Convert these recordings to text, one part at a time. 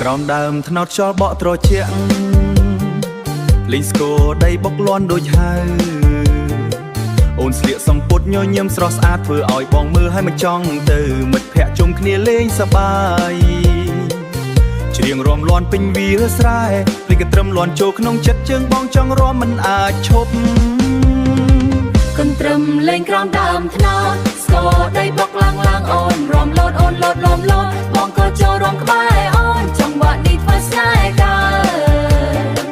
ក្រោមដើមថ្នោតខ្យល់បក់ត្រជាក់លេងស្គរដីបុកលាន់ដូចហើយអូនស្លៀកសំពត់ញញឹមស្រស់ស្អាតធ្វើឲ្យបងមើលឲ្យមិនចង់ទៅមិត្តភ័ក្ដិជុំគ្នាលេងសប្បាយច្រៀងរាំលាន់ពេញវាស្រែភ្លេងកត្រឹមលាន់ចូលក្នុងចិត្តជើងបងចង់រាំមិនអាចឈប់កន្ទ្រឹមលេងក្រោមដើមថ្នោតស្គរដីបុកឡើងអូនរាំលោតអូនលោតលំលោតបងក៏ចូលរាំក្បែរអូនចង្វាក់នេះធ្វើស្នេហ៍កើត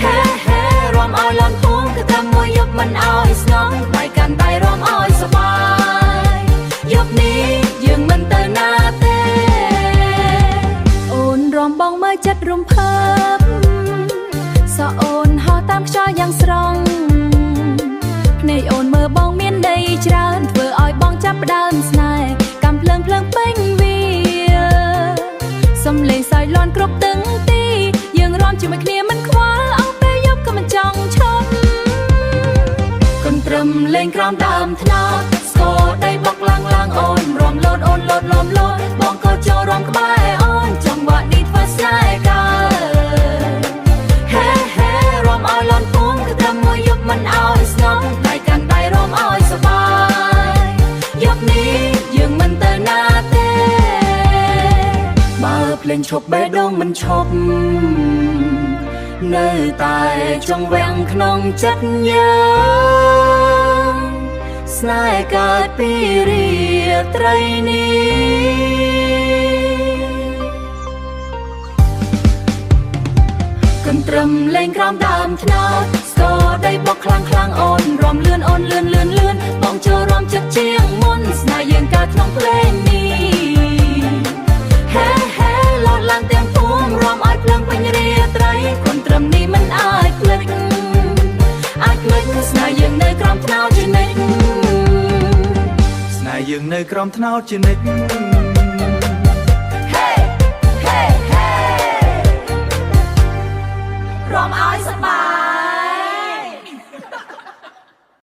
ហេហេរាំឲ្យលាន់ភូមិគឺតែមួយយប់មិនឲ្យស្នងដៃកាន់ដៃរាំឲ្យសប្បាយយប់នេះយើងមិនទៅណាទេអូនរាំបងមើលចិត្តរំភើបសក់អូនហោះតាមខ្យល់យ៉ាងស្រង់ភ្នែកអូនមើលបងមានដីច្រើនធ្វើឲ្យបងចាប់ផ្ដើមស្នេហ៍កំភ្លើងពេញវាសំឡេងសើចលាន់គ្រប់ទាំងទីយើងរាំជាមួយគ្នាមិនខ្វល់អស់ពេលយប់ក៏មិនចង់ឈប់កន្ទ្រឹមលេងក្រោមដើមថ្នោតស្គរដីបុកឡើងអូនរាំលោតអូនលោតលំលោតបងក៏ចូលរាំក្បែរអូនចង្វាក់នេះធ្វើស្នេហ៍កើតហេហេរាំឲ្យលាន់ភូមិគឺតែមួយយប់មិនឲ្យស្នងដៃកាន់ដៃរាំឲ្យសប្បាយយប់នេះយើងមិនទៅណាទេបើភ្លេងឈប់បេះដូងមិនឈប់នៅតែចង់វាំងក្នុងចិត្តយើងស្នេហ៍កើតពីរាត្រីនេះកន្ទ្រឹមលេងក្រោមដើមថ្នោតស្គរដីបុកខ្លាំងអូនរាំលឿនអូនលឿនបងចូលរាំចិត្តជាងមុនស្នេហ៍យើងកើតក្នុងភ្លេងនេះហេហេលោតឡើងទាំងភូមិរាំឲ្យភ្លើងពេញរាត្រីកន្ទ្រឹមនេះមិនអាចភ្លេចស្នេហ៍យើងនៅក្រោមថ្នោតជានិច្ចស្នេហ៍យើងនៅក្រោមថ្នោតជានិច្ច